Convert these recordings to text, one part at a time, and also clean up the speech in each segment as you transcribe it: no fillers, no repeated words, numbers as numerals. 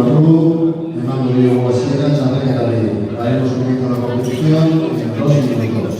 Barru, emango diogu hasiera txapelketari. Daremos comienzo a la competición en 2 minutos.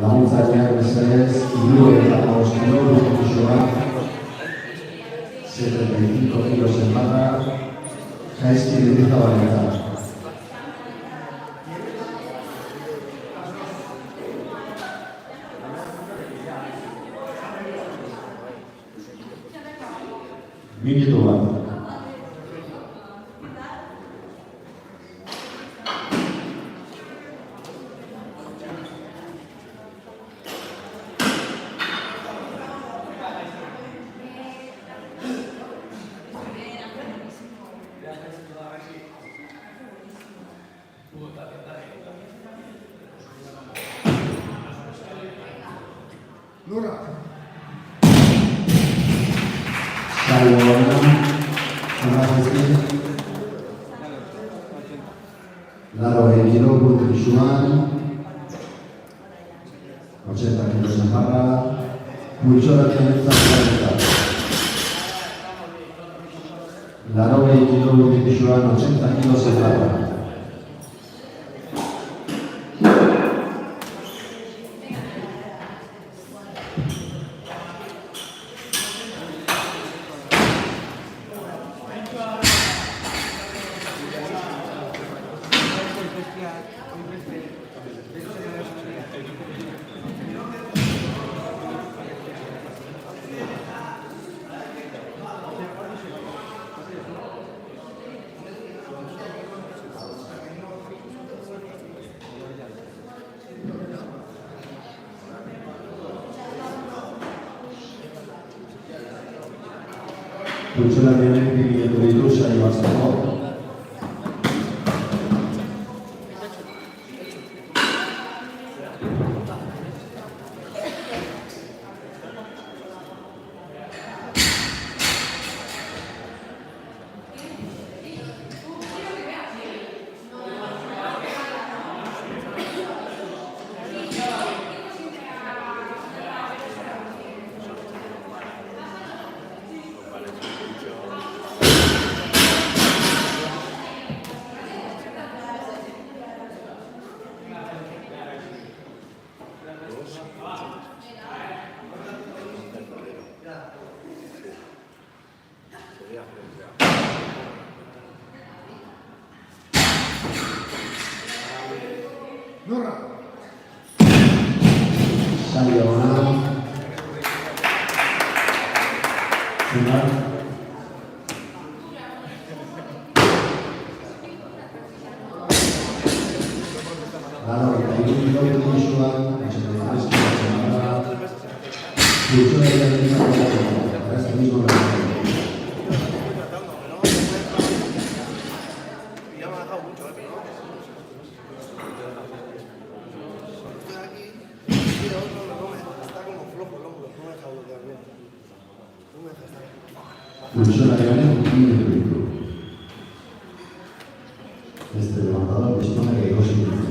Laguntzaileak mesedez, 75 kilo duzua, 75 kilos en barra, jaizki dirita baina. Minutu bat. Laro kilo Pultisuan, 80 kilos en barra, Pultsora Tienetza Tienetza. Laro kilo Pultisuan, 80 kilos en barra. Pultsora Tienetza ditu saio batzeko. Sale diagonal. Final. La 91 kilo Josuan, 83 kilos Samara. Pulsó la diagonal para este mismo resultado. Pulsó la diagonal un minuto. Este levantador dispone de 2 minutos.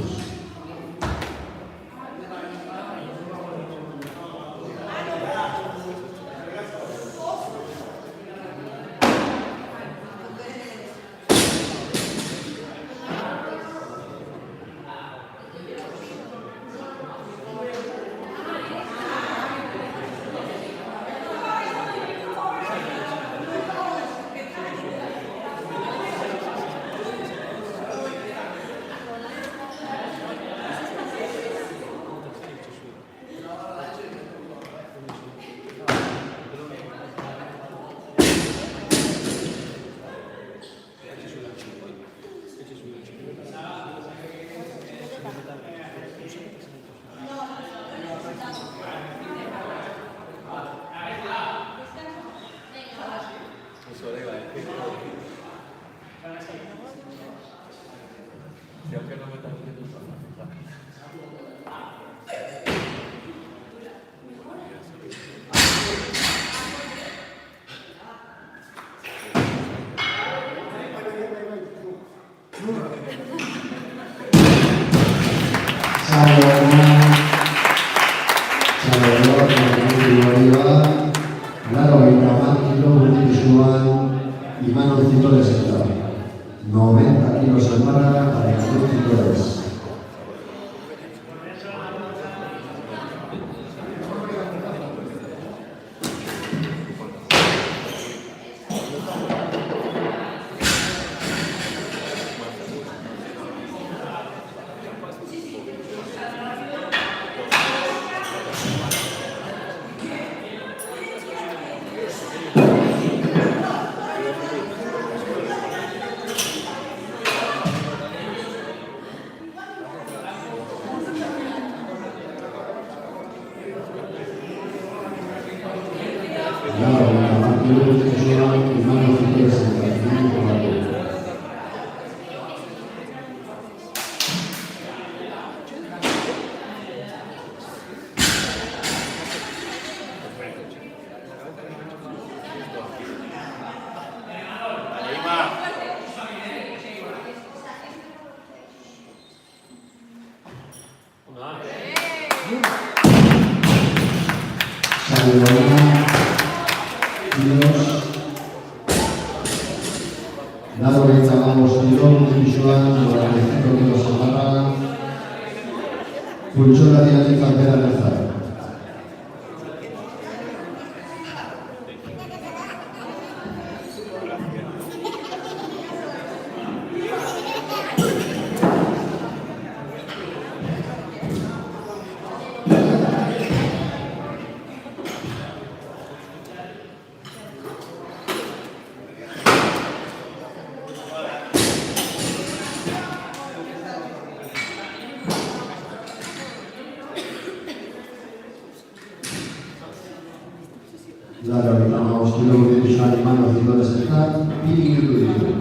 Imanol Citores está 90 kilos Samara, Alejandro Citores. Lado derecha vamos tirón visual, 95 kilos Samara. Pulsó la dinámica de la alzada. La realizamos tirón visual y mano Citores está y minuto y medio.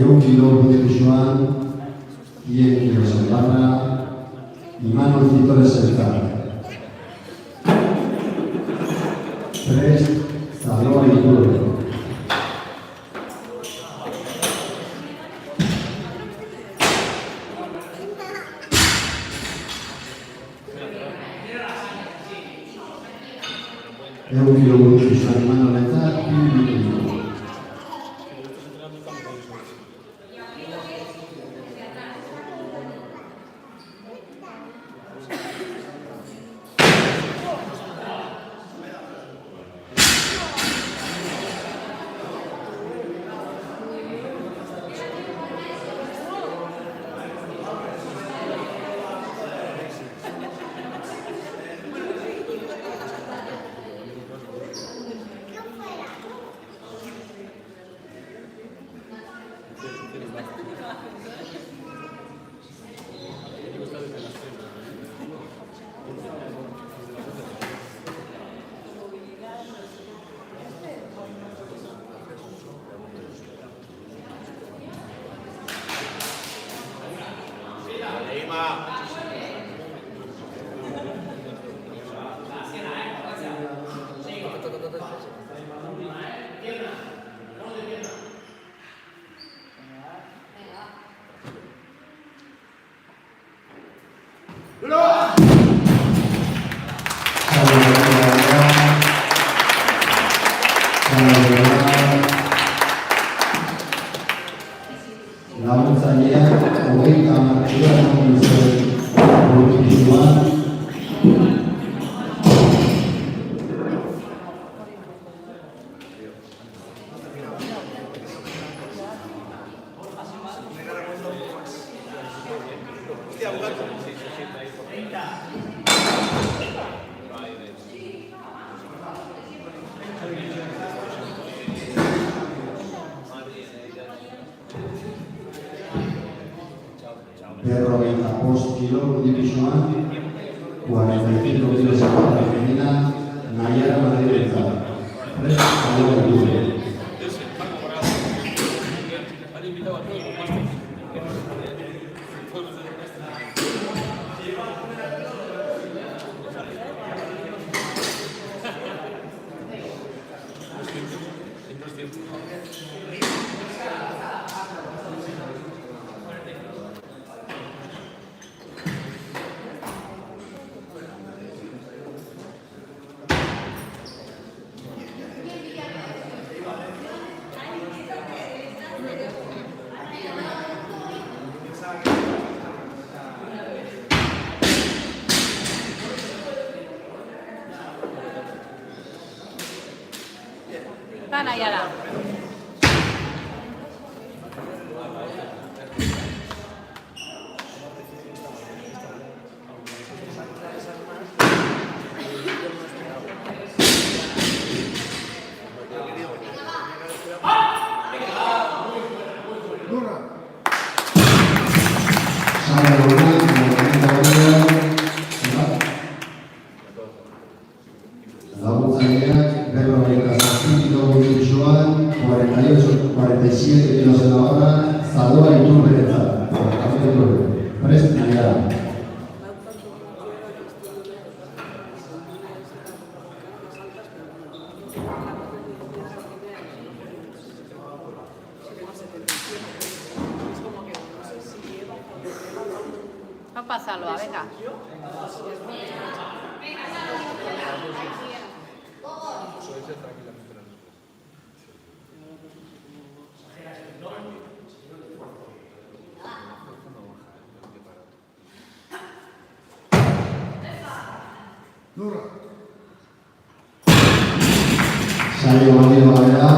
Ehun kilo botixoan, 100 kilo zelbarra, Imanol Zitore Zeltar. Prest, Zaloa Iturbe. Ehun kilo botixoan Imanol Zeltar, 2 kilo. Laguntzaileak, 30 botixoan, berrogeita bost kilo botixoan, 45 kilo zelbarra femenina, Naiara Madridentzat. Prest, Zaloa Iturbe. Naiara. Laguntzaileak, berrogeita zazpi kilo botixoan, 47 kilo zelbarra, Zaloa Iturberentzat. Prest, Naiara. Va a pasarlo, venga. Saio balio gara,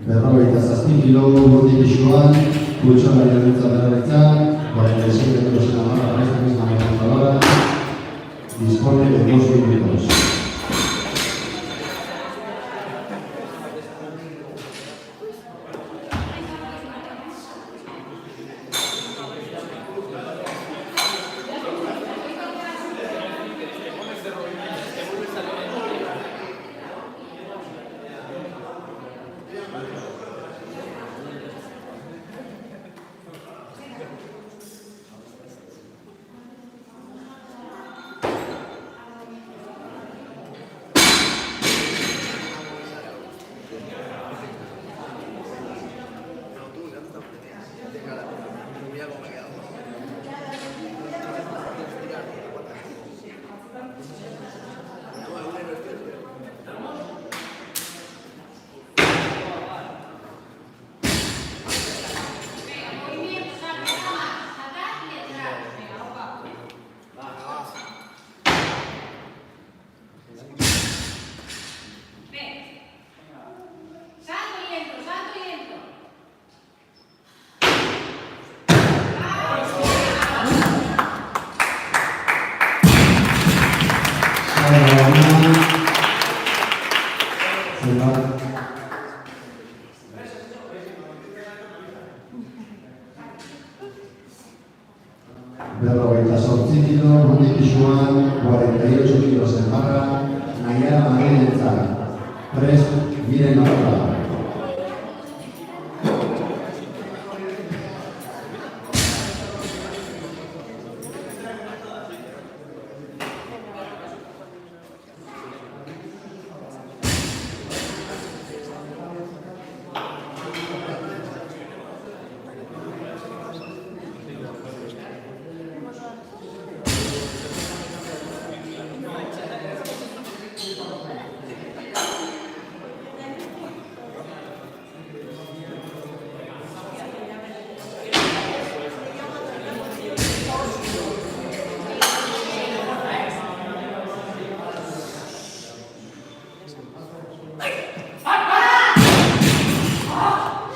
berrogeita zazpi kilo botixoan, Pultsora Jarritza Berretza, 47 kilo zelbarra, Prest, Naiara. Dispone de 2 minutos. 48 kilo, Rundi Pisuan, 48 kilos en barra, Nayara Marenentzat. Prest, Miren Navarra.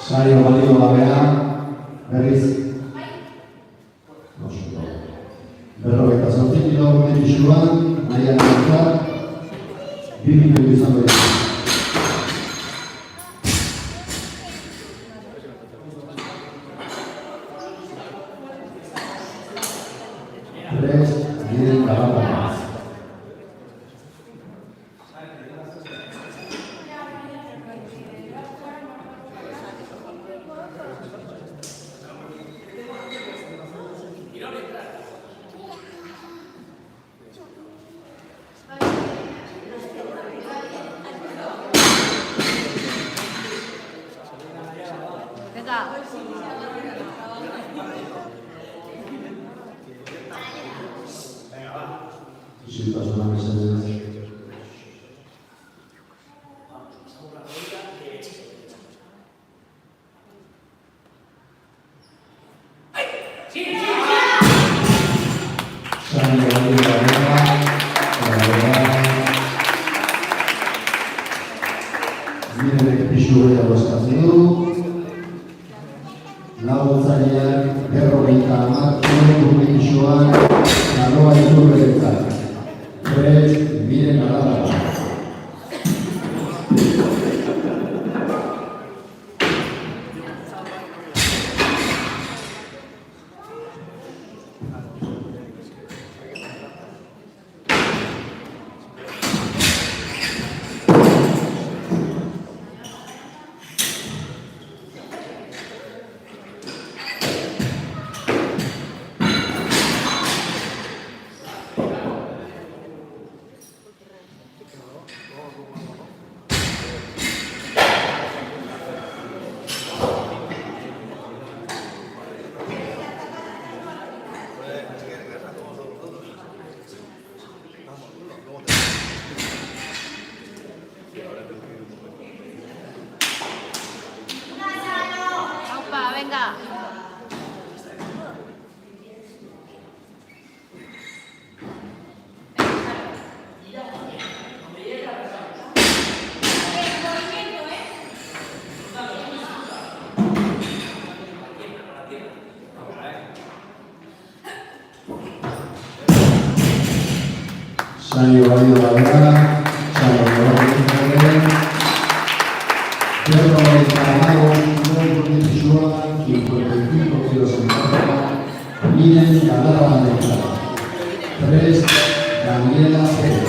Saio balio gabea, berriz. 48 kilo, Rundi Pisuan, Nayara Marenentzat. 2 minutu izango dira. Prest, Miren Navarra. Venga. Isiltasuna mesedez. Saio balio gabea, Mirenek pisu gehiago eskatzen du. Laguntzaileak 50 kilo, Rundi Pisuan, Naroa Iturberentzat. Prest, Miren Navarra. Aupa, venga. Saio balio gabea, saio balio gabea. 45 kilo, Rundi Pisuan, 55 kilos en barra, Miren Navarra. Prest, Daniela Pérez.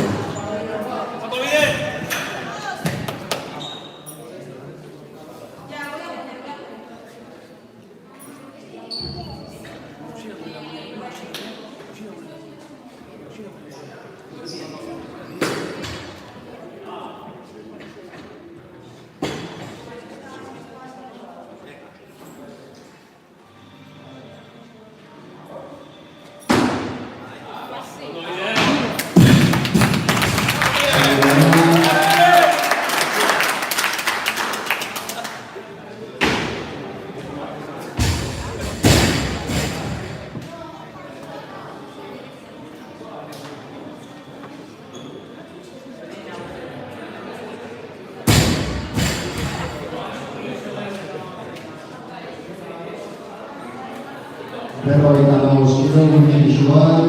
Berrogeita kilo, Rundi Pisuan,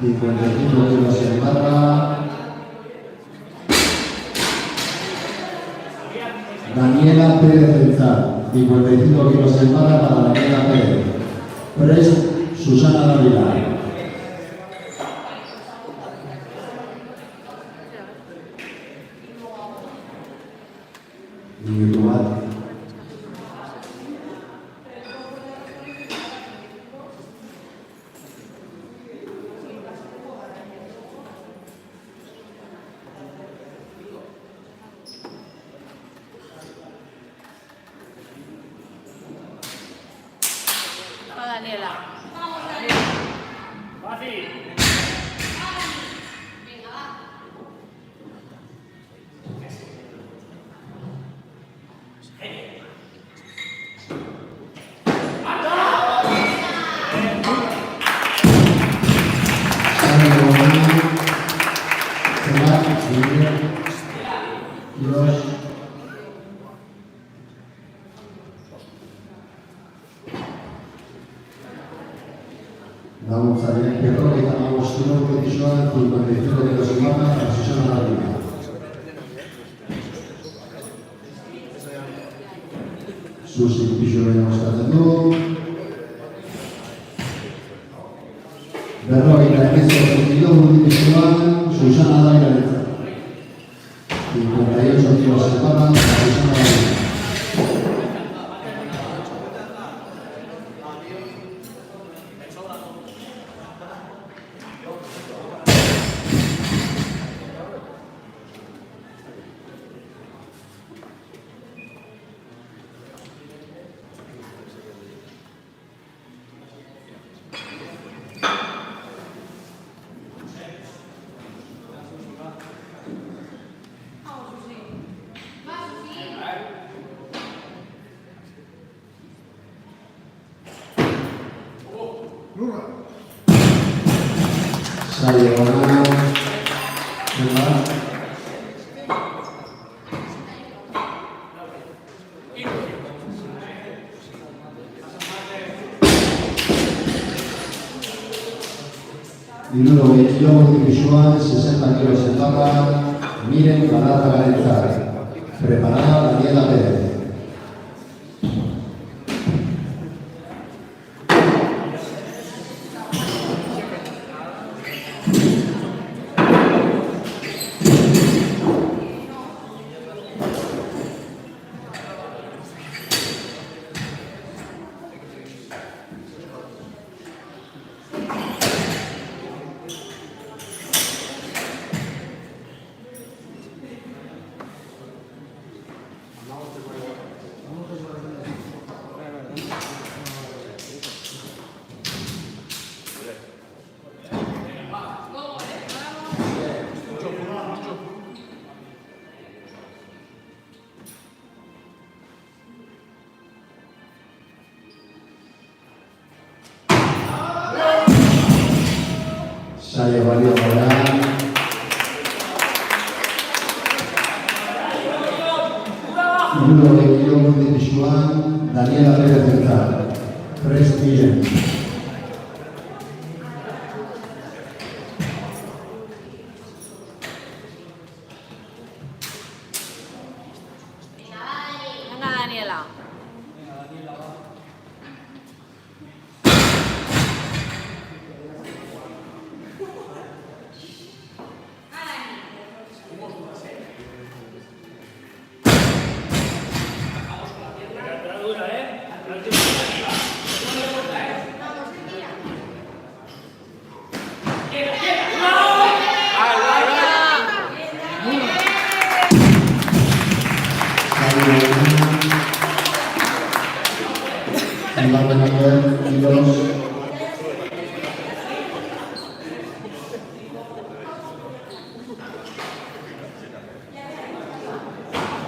55 kilos en barra, Daniela Pérez Belzar, 55 kilos en barra para Daniela Pérez. Prest, Susana Dávila. Minutu bat. Daniela. Vamos a ver qué rol estamos en competición con el equipo de los humanos a la sesión de la vida. Sustitución de nuestra salud. Berrogeita hemeretzi competición Susana Dávila. 58 kilos separan a Susana Dávila. Sale ahora. Minuto 22 visual, 60 kilos en barra. Miren Galarra Garentzar. Preparada Daniela Pérez. Sale Mario Morán. Número 21 de Tijuana, Daniela Pérez Central. Prestigio. Venga, Daniela.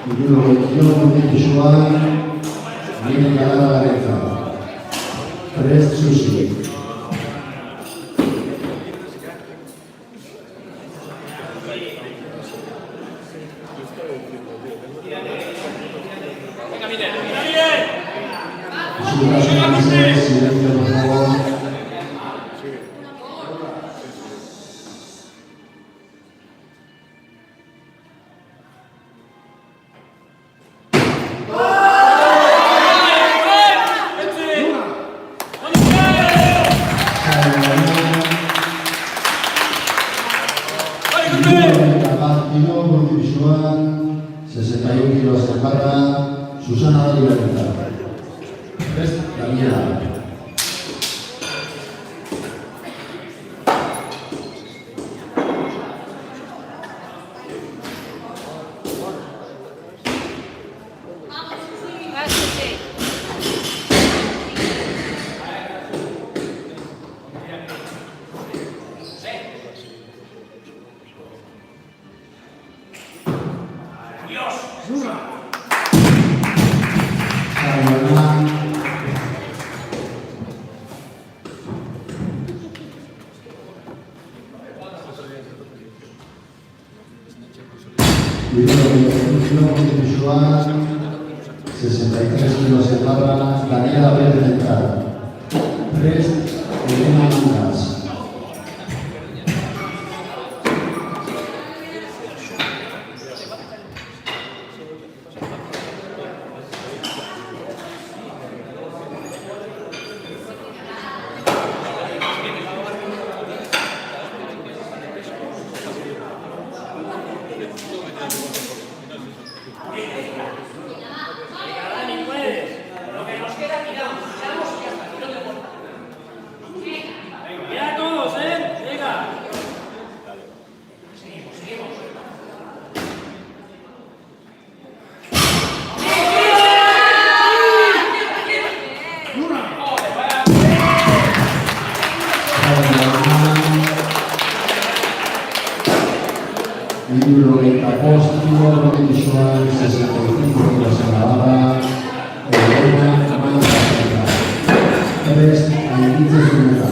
Número 21 de Tijuana, viene Galarra Garentzar. Prest Susi. Silencio, por favor. Prest, Daniela. Va, Susi. Xavi Hernán. Kilo Joan, 63 kilos en barra, Daniela Pérez central. Prest, Elena Mangas. ¡Mira todos, venga! Libro 28, Kilo Joan, 65 kilos en la barra, Elena Mangas central. Prest, Ainitzes Zumeta.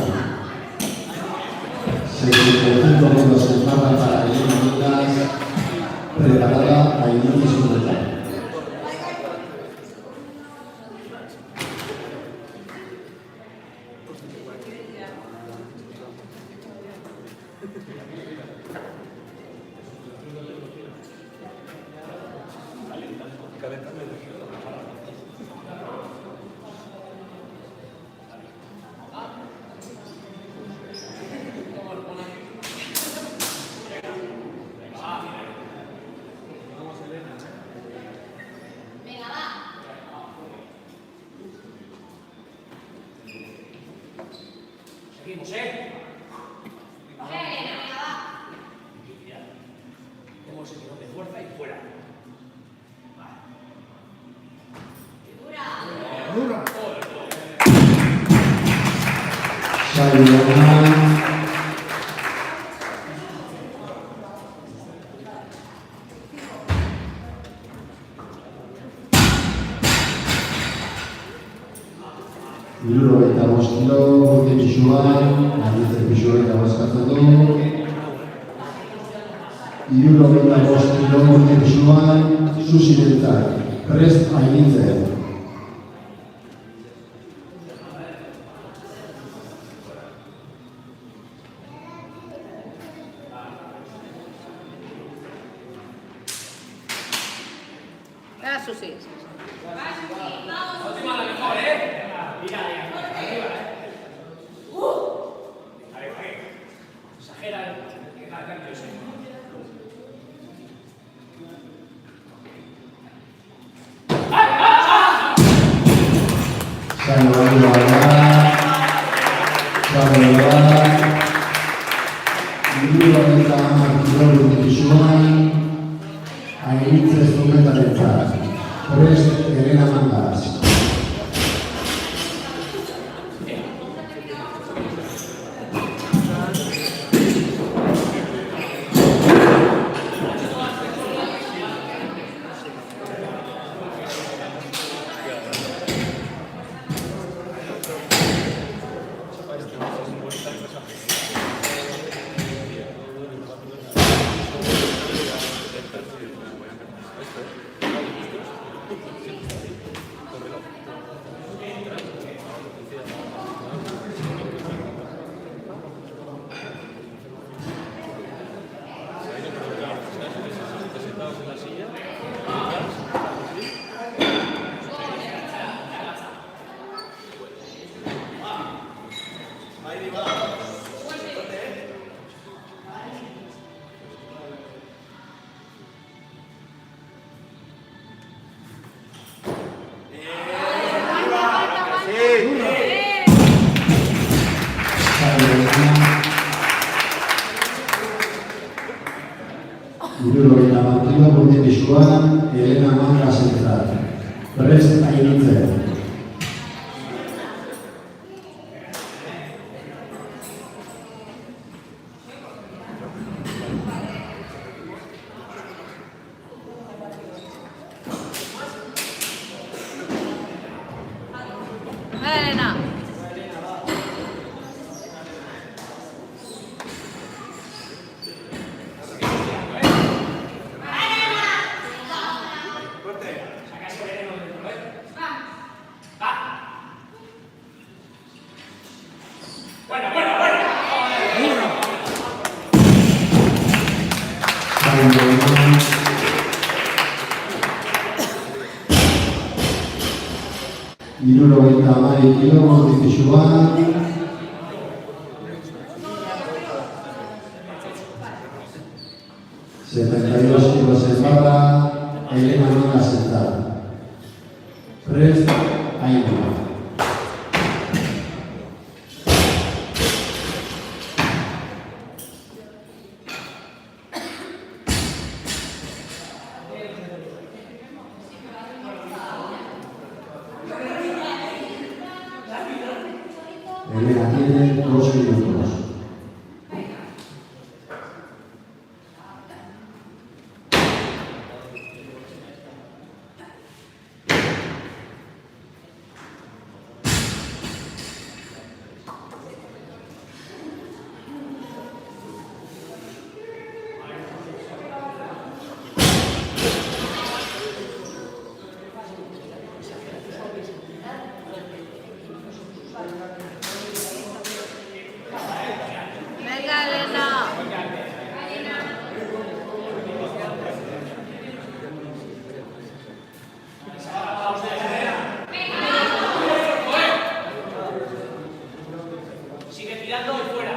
65 kilos en barra para Elena Mangas, preparada Ainitzes Zumeta. Seguimos, Hemos hecho de fuerza y fuera. Xavi Hernán. Libro 25 kilo, Gurti Joan, Ainitzes Pisueta bozkatzen du. Libro 25 kilo, Gurti Joan, Susi Beltzak. Prest, Ainitzes. Va, Susi. Última la mejor, Mira, arriba, Exagera, que cada cambio es Xavi Hernán. Xavi Hernán. Libro 30 kilo, Gurti Joan, Ainitzes Zumeta. Prest, Elena Mangas. Joan, Elena Manga Central. Prest Ainitzen. Elena. Hirurogeita hamabi kilo, Joan. ...72 kilos en barra, Elena Manga Central. Prest Ainitzen. Elena tiene 2 minutos. Venga, Elena. Sigue tirando y fuera.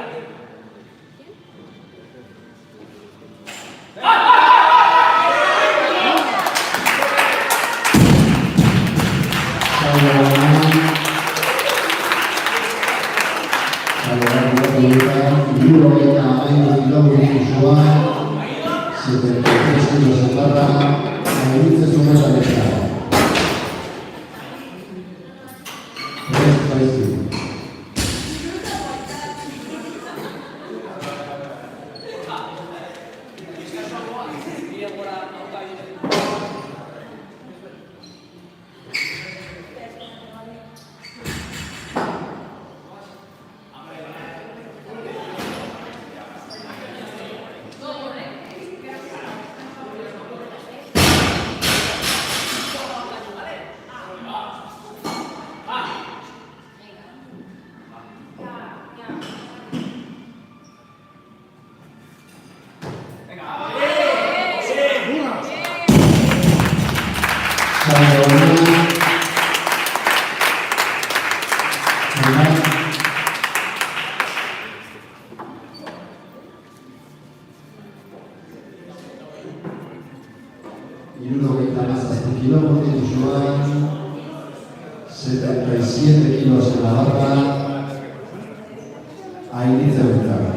Hirurogeita hamabi kilo, Joan. 73 kilos en barra, Ainitzen Zumeta Bezala. Prest Ainitzen. Hirurogeita hamazazpi kilo, Joan. 77 kilos en la barra, Ainitzen Bezala.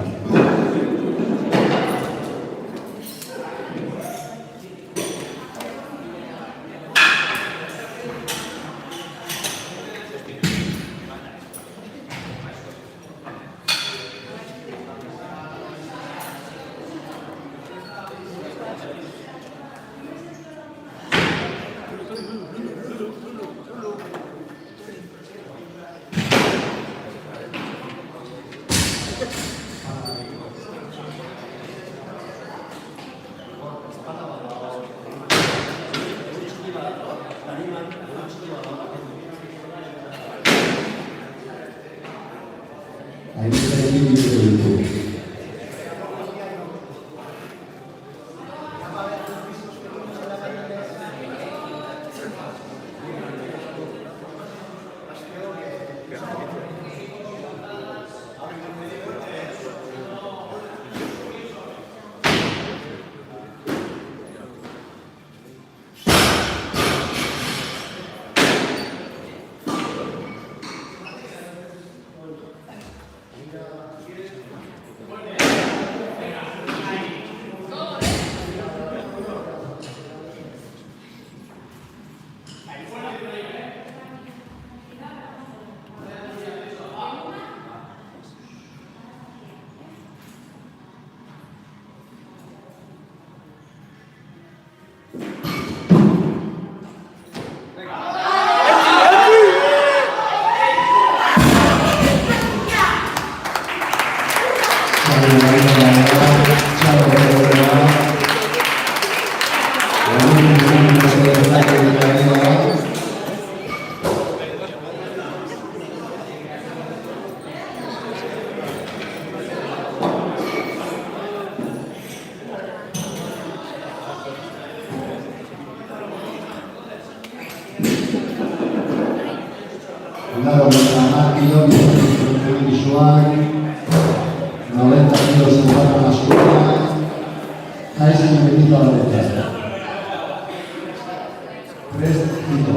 Ainitzen Bezala. Laro Martino, visual, 90 kilos en barra masculina, Tyson Benito a la derecha. Prestito.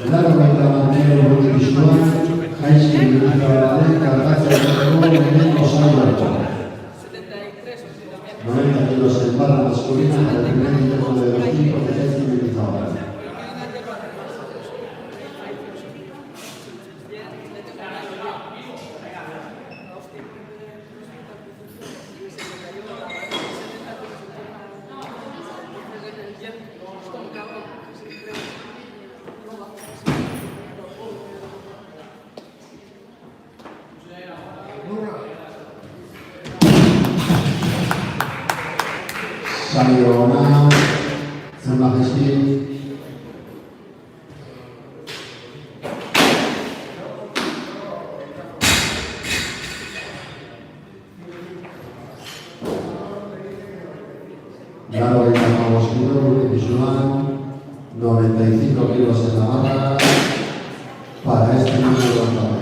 Laro mantenere il voto visuale, Tyson Benito a la derecha, Cartaccia del Benito Salvatore. 90 kilos en barra masculina, el primer intento de los tipos de Tyson Benito a la derecha. Sayona, San Majestín. Laro de Campo Oscuro, visual, 95 kilos en la barra para este número de lanzadores.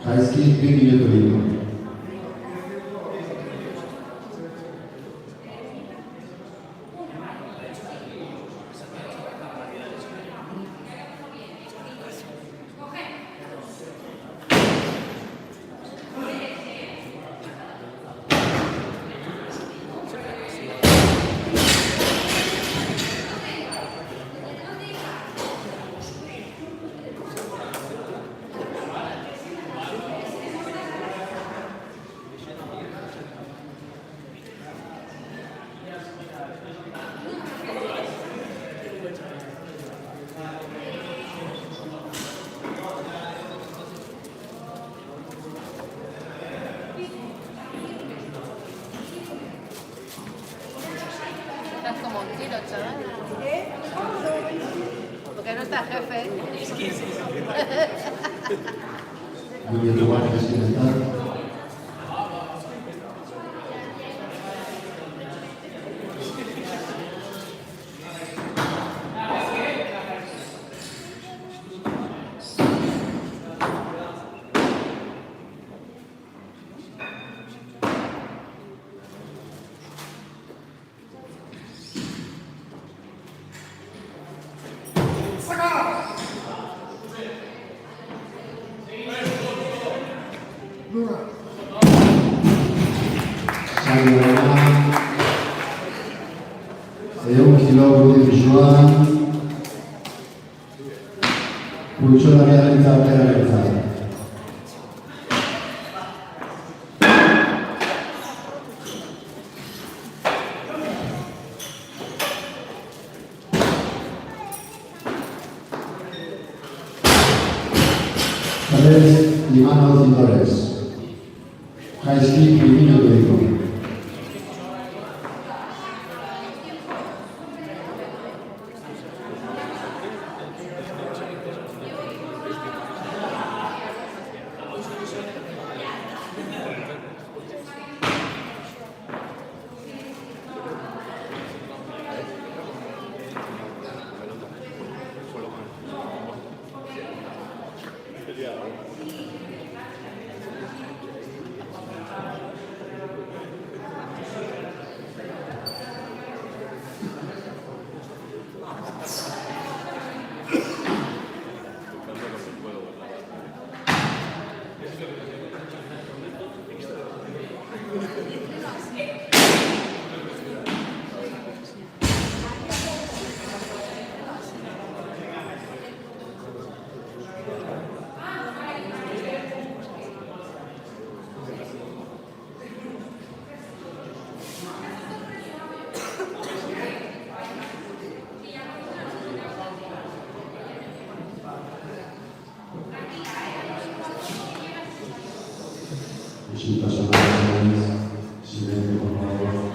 Tyson Benito Benito. Estás como un tiro, chaval. Porque no está jefe. Muy bien, lugar que sin estar. Sayona, e un chilo di visuale, pulso la via realizzata per realizzare. Tres Limano Cindores. Tyson Benito Benito. Isiltasuna mesedez, silencio, por favor.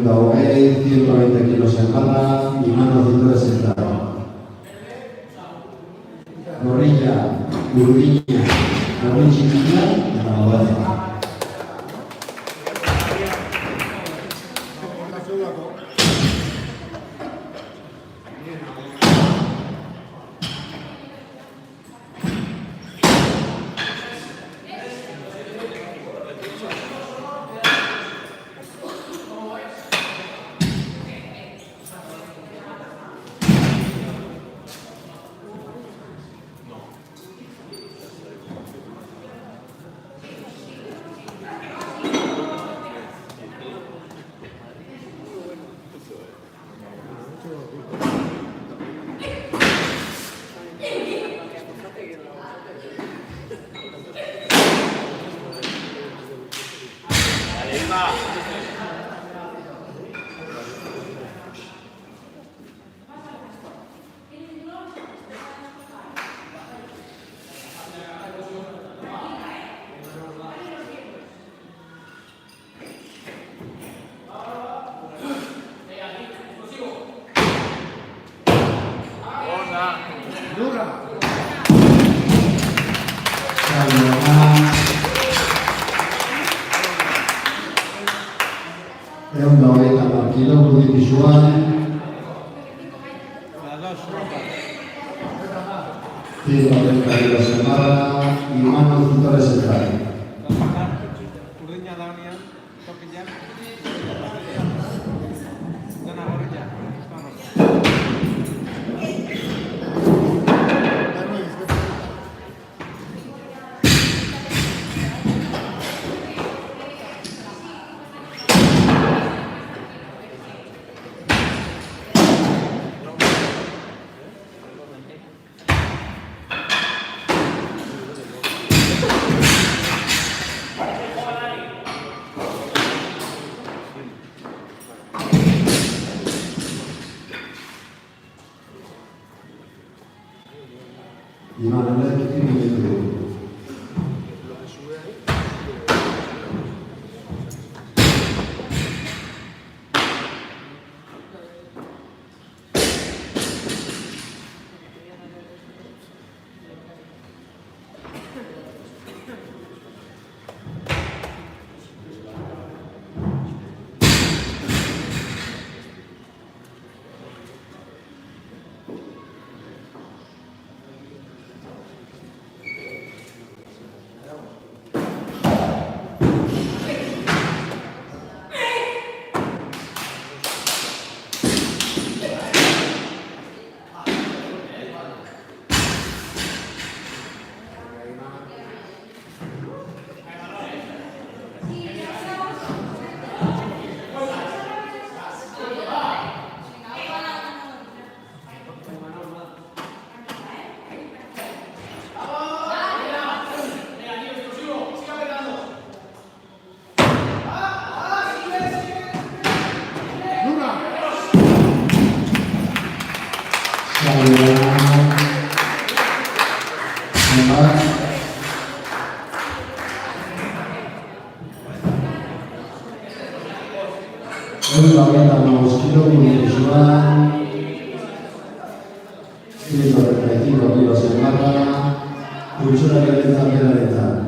Hogei, 120 kilos en barra y mano cintura sentada. Gorrilla, curviña, gorrilla chiquilla, la balanza. Cultura violenta,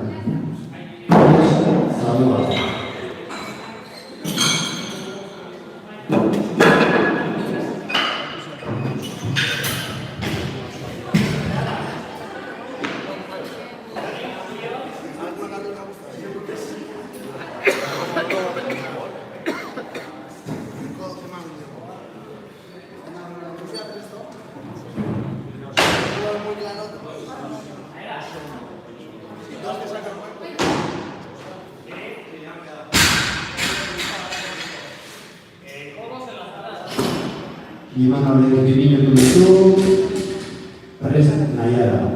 Imanol Erdibinetu duzu, prest Naiara.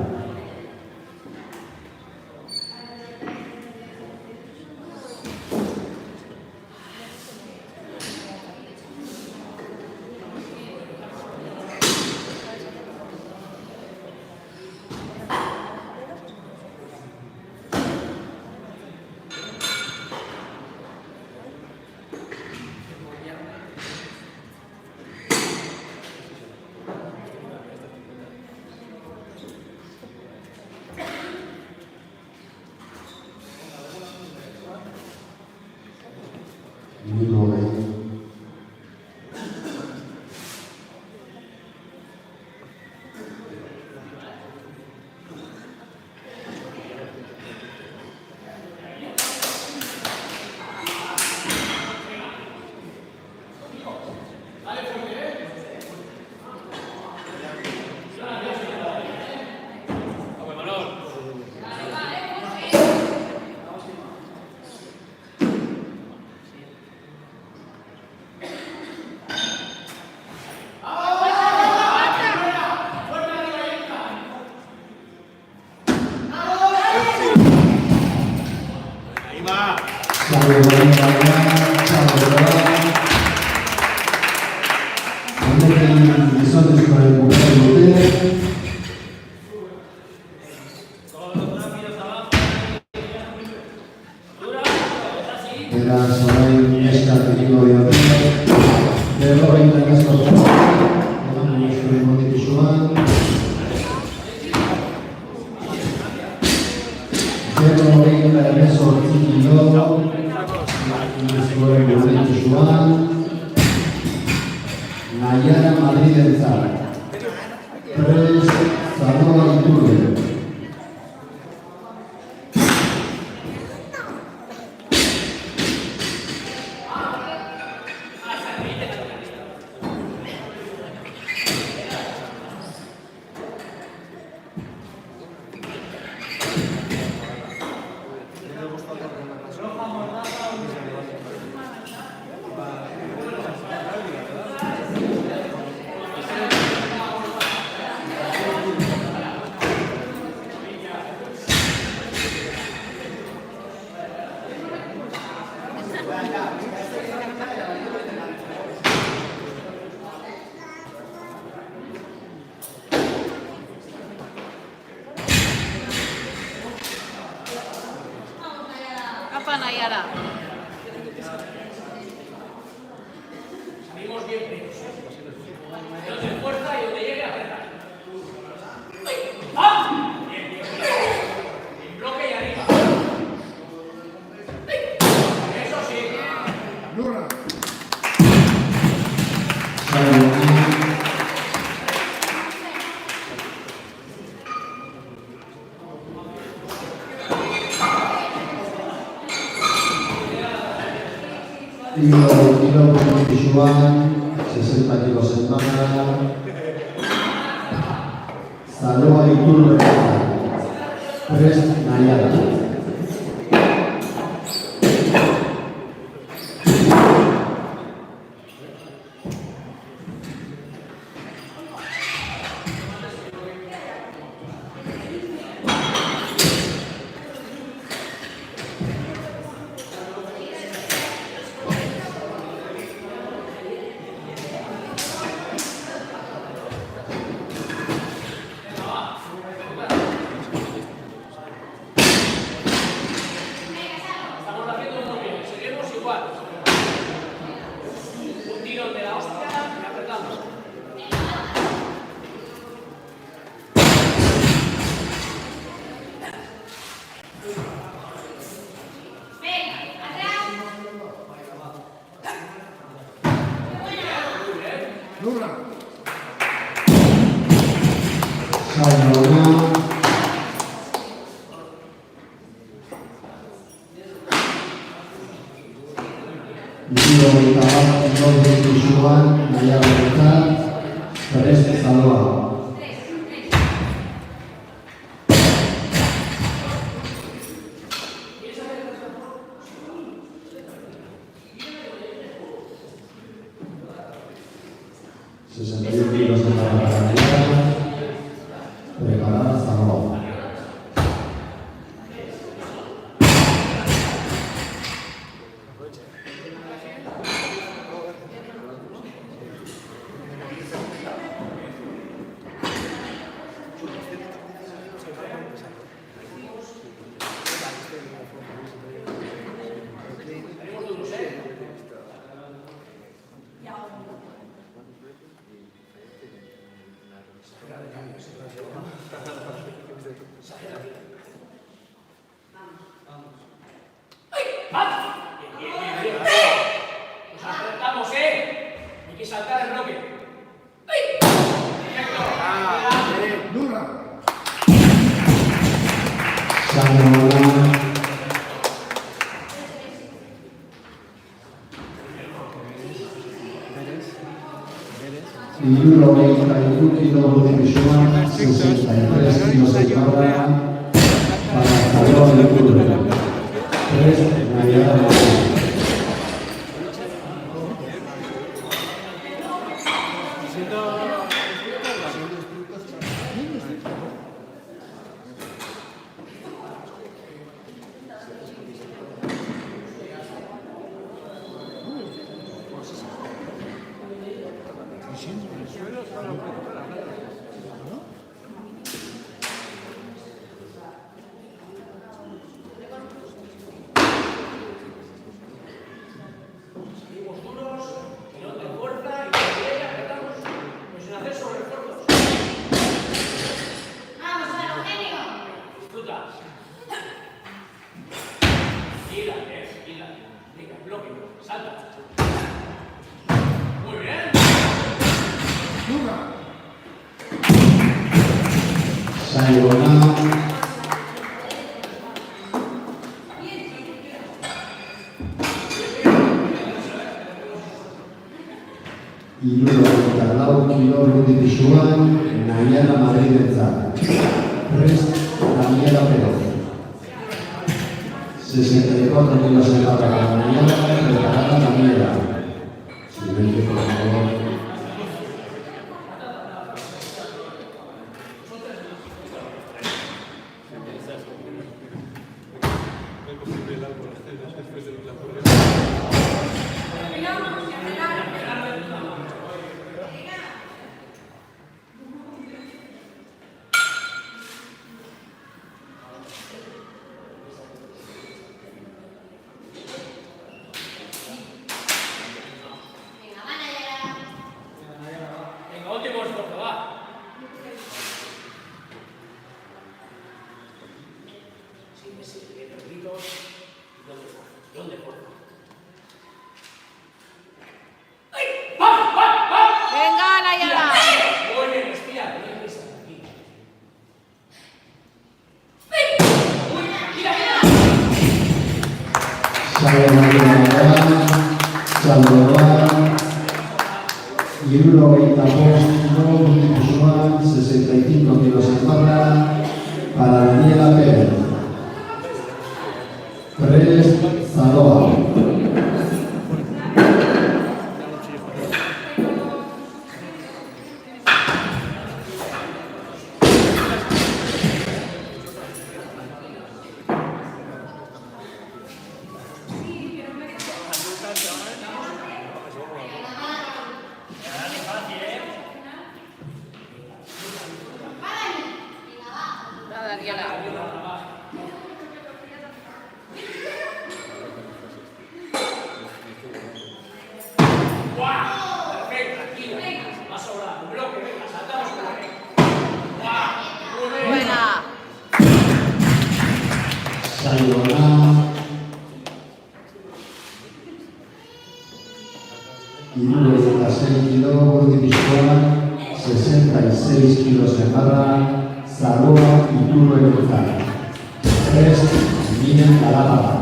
Beraz, orain eskat egingo diote, berrogeita emezortzi, eman eskuen motivisuan, berrogeita emezortzi kilo, eskuen motivisuan, Naiara Madridentzat, prest Zaroa Iturbe. Apa Naiara. Salimos bien fríos. Donde fuerza y donde llegue a apretar. ¡Ah! Bien, bien, bien. En bloque y arriba. Eso sí. Luna. Kilo motivisuan, 60 kilo zenbana, Zaroa Iturbe, prest Naiara. Estamos haciendo muy bien. Seguimos igual. Un tirón de la hostia y apretamos. Luna. Sayona. Hirurogeita bat kilo motivisuan, Naiara, prest Zaroa. 61 kilos en barra para Nayara. Preparada Zamora. Nos acercamos, hay que saltar el bloque. Dura. Zamora. Irulo 21 kilos de Bisuan, 63 kilos de Cabra, para Salón de Curva. 3, Nayara. Sayonara. Irulo 24 kilos de Bisuan, Nayara Madridentzat. 3, Daniela Pérez. 64 kilos en barra para Nayara, preparada Daniela. Silencio, por favor. Venga, último esfuerzo, va. Sí, los gritos y don de fuerza. ¡Ay! ¡Va! Venga, Nayara. Muy bien, respira, no hay prisa, tranquila. Sayonara. Irulo 22 kilos de Bisuan, 65 kilos en barra para Daniela Pérez. 3, Zaloa. Va, Daniela. ¡Guau! Perfecto, tranquila. Va a sobrar. Un bloque, venga, saltamos por la red. ¡Guau! Muy bien. Buena. Sayonara. Irulo 26 kilos de Bisuan, 66 kilos en barra, Zaloa y Turro en cruzar. 3, Miriam Galápaga.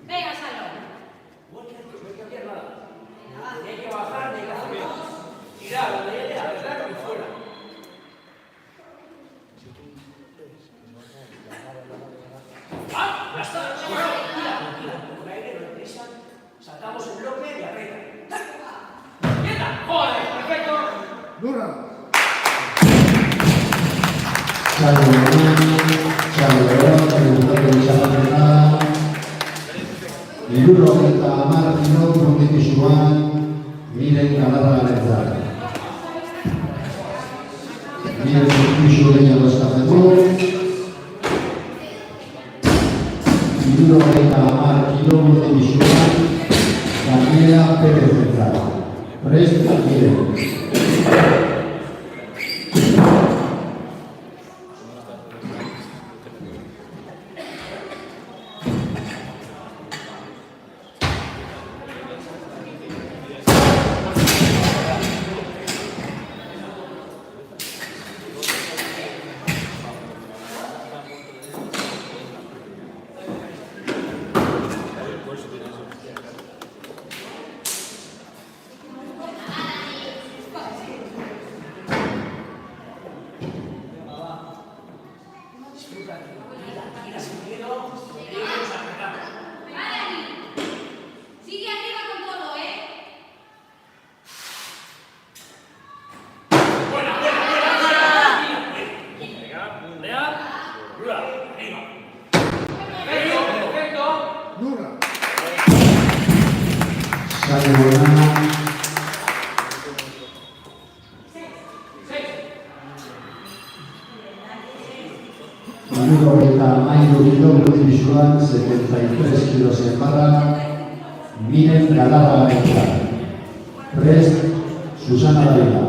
Venga, Salón. No hay que cambiar nada. Ni hay que bajar, ni hay que hacer nada. Tirar, donde llegue, arreglar y fuera. ¡Ah! ¡Ya está! Bueno, mira. Con aire, no hay prisa. Sacamos el bloque y aprieta. ¡Quieta! ¡Joder! ¡Perfecto! Dura. Hirurogeita hamar kilo kondibizuan miren galarragaretzat. Miren zirkuizu gehiago eskatzen du. Hirurogeita hamar kilo kondibizuan Daniela Perezetzat. Prest, miren. Sigue arriba con todo, ¿eh? Dura. Hirurogeita hamairu kilo kondibizuan 73 kilo zenbarra miren galarragaretzat. Prest, Susana Davila.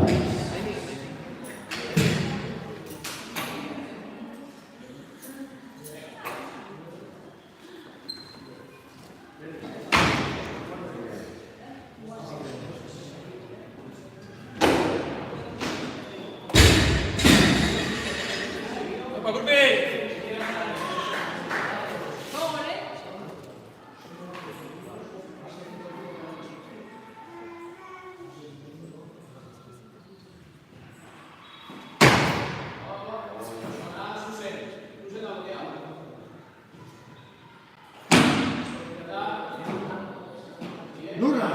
Dura.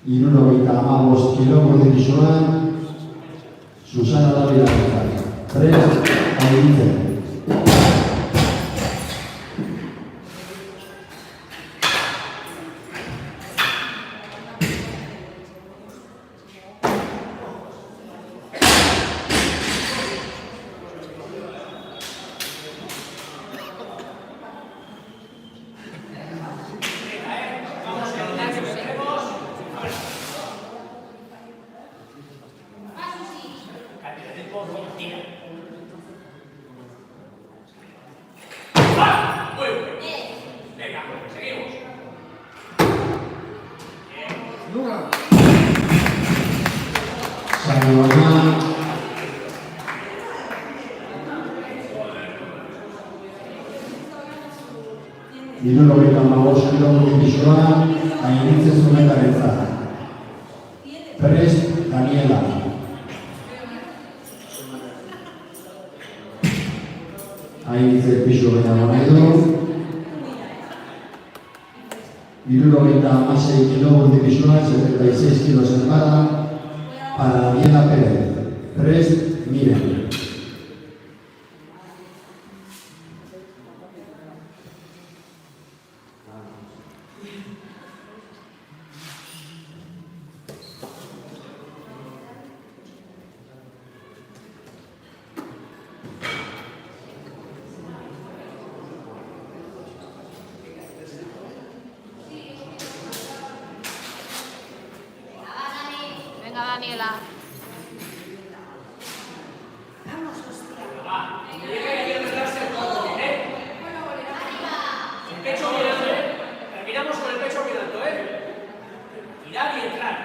Hirurogeita hamabost kilo kondibizuan Susana Davila. Prest, Airitzen. Dura. Saluana. Hirurogeita hamabost kilo kondibizuan Airitzen Zumetaretzat. Prest, Daniela. Airitzen pisu gehiago nahi du. Hirurogeita hamasei kilo kondibizuan 76 kilo zenbarra para Daniela Pérez. Prest, miren. Venga, Daniela. El pecho mirando, ¿eh? Terminamos con el pecho mirando, ¿eh? Tirar y entrar.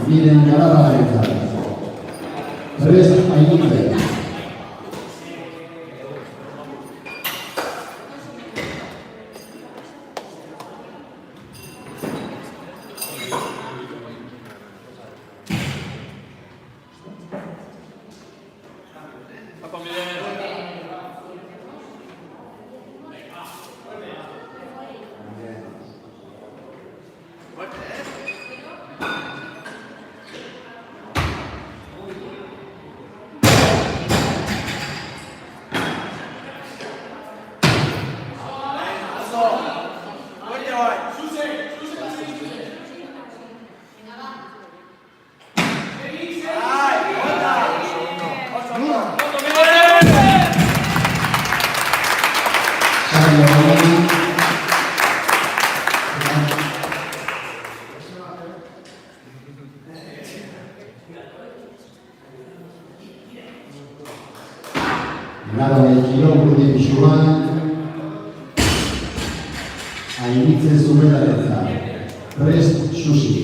Miren Galapa Berentzat. Prest Ainite. Laro Ekilon Gudi Pixuan, Ainitze Zumetarentzat. Prest Susi.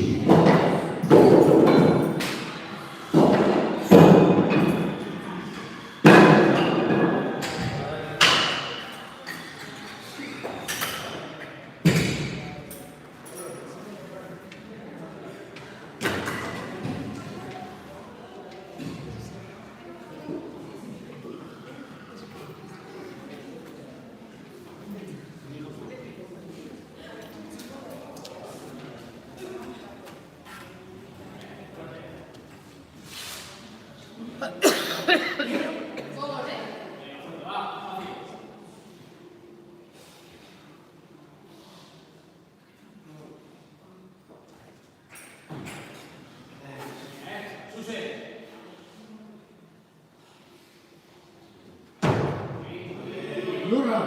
Lurra.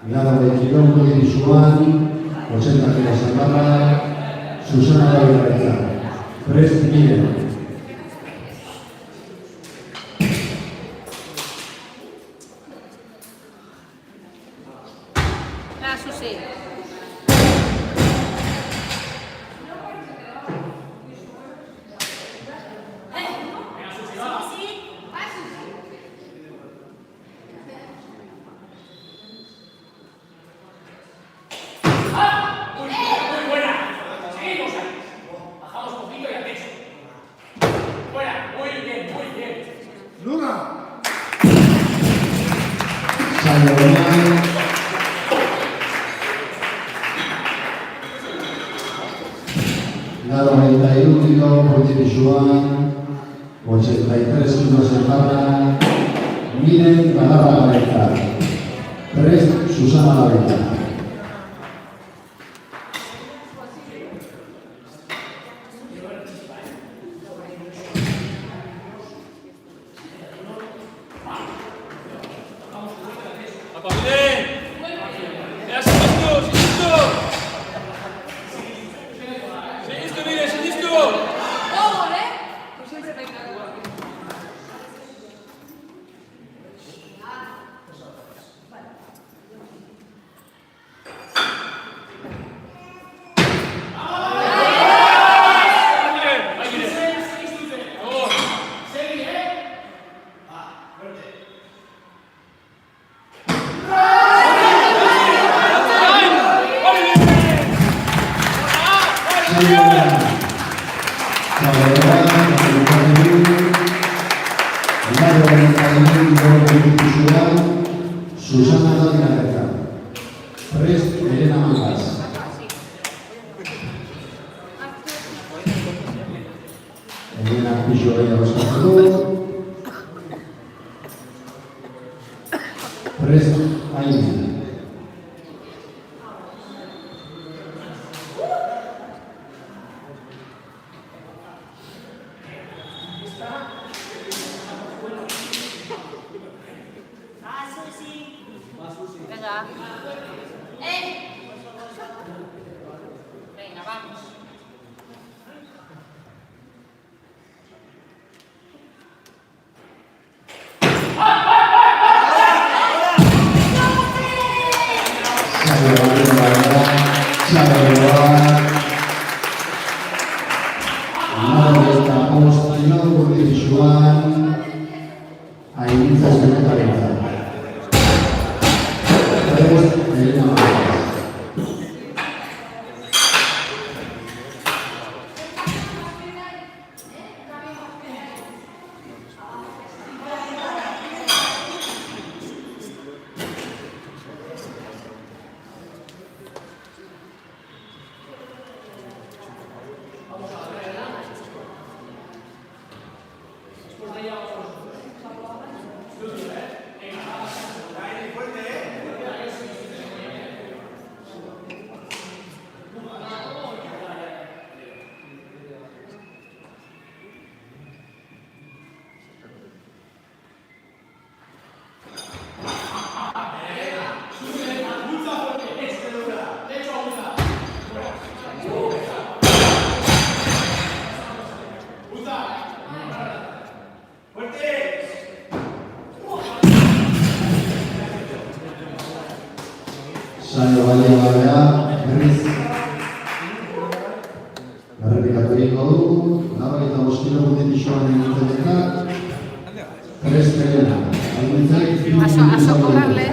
Laro Ekilon Gudi Pixuan, 80 kilos Zaparra, Susana Berentzat. Prest Miren. La Susi. Muy buena. Seguimos ahí. Bajamos un poquito y al pecho. Fuera. Muy bien, muy bien. Lurra. Laro 91 kilos Gudi Pixuan, 83 kilos Zaparra, Miren Galapa Berentzat. Prest Susana Berentzat. Susana Berentzat. Prest Elena Mangas. Elena Pixoia Baskatu. Prest Ainite. Venga. Venga, vamos. Saio Valle berriz errepikatu egingo dugu, 45 kilo pixoan egiten dena, prest egena. A socorrerle.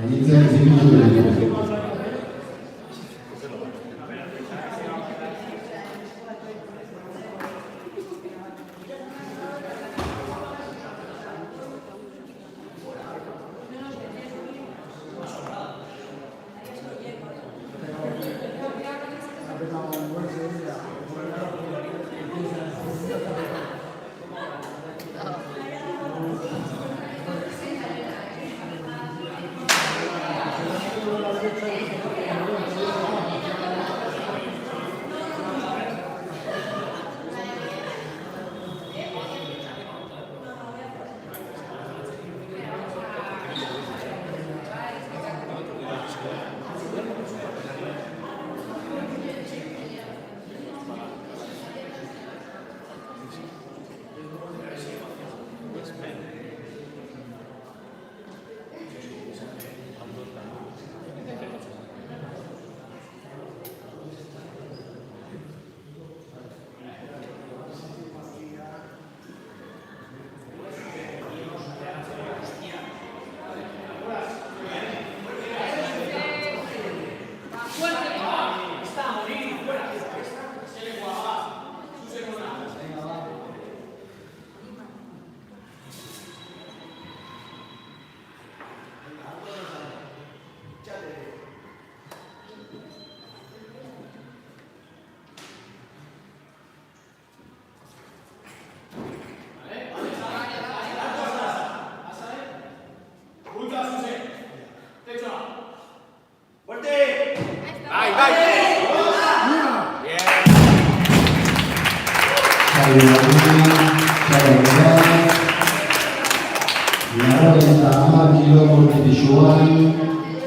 Egitzen zibitu dugu.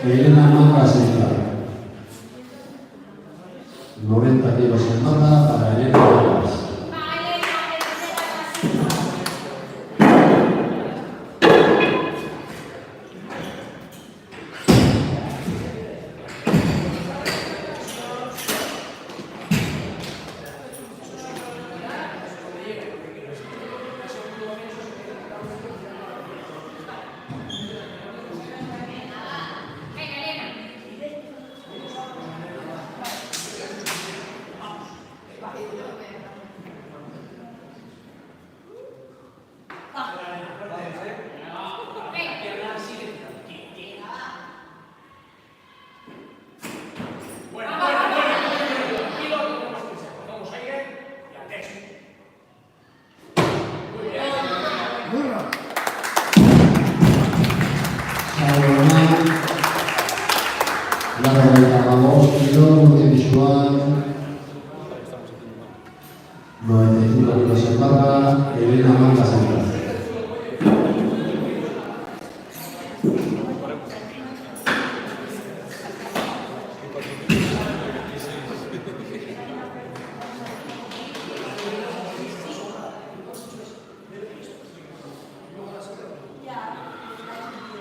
Elena Mangasica. 90 kilos en nota para Elena Mangas. Venga, Elena.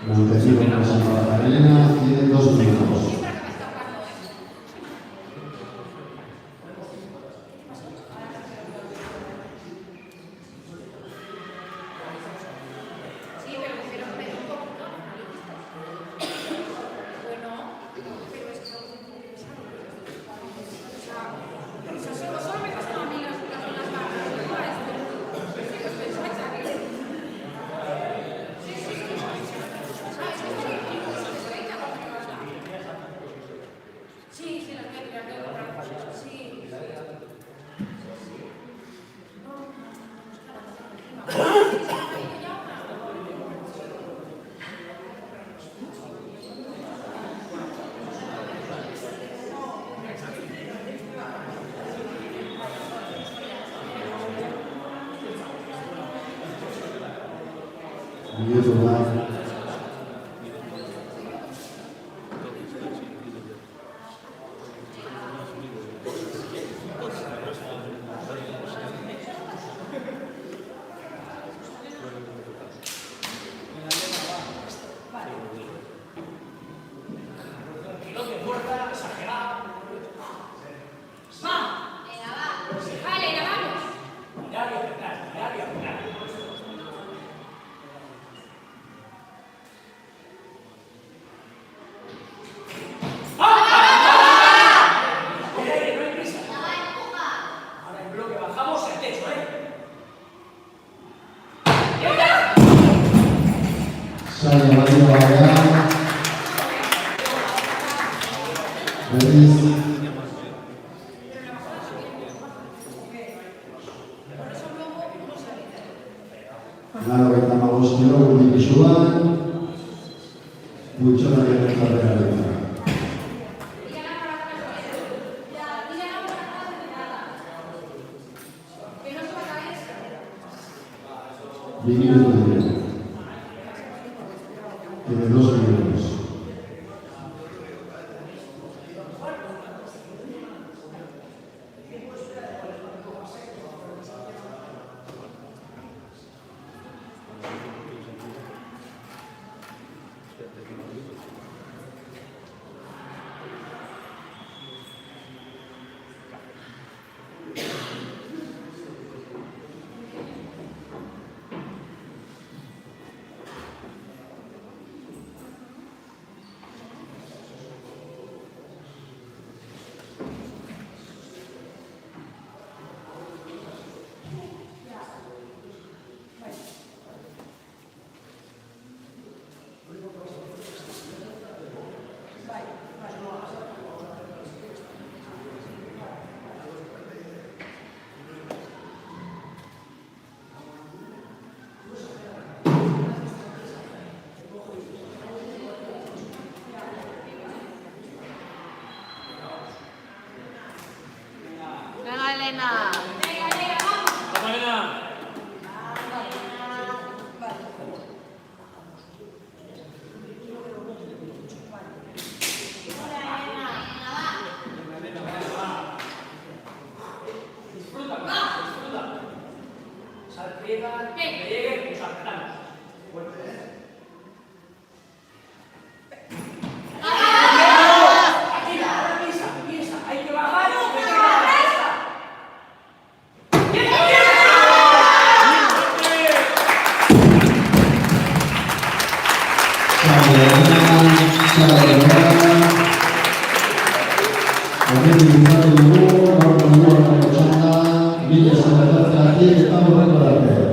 Montecido con Santa Magdalena tiene 2 minutos. Minuto más. Tranquilote, fuerza, exagerado. ¡Va! Venga, va. Vale, ya vamos. Mirar y apretar, mirar y apretar. Ahora en bloque bajamos al techo, Sale Mario Vargas. Feliz. Laro eta magostio urdi pisuan. Gutxona gertarrera dira. Minutos. Tiene 2 minutos. Venga, Elena. Salpiega, que llegue, pues apretamos. Aquí, ahora piensa, hay que bajar. Estamos recordando.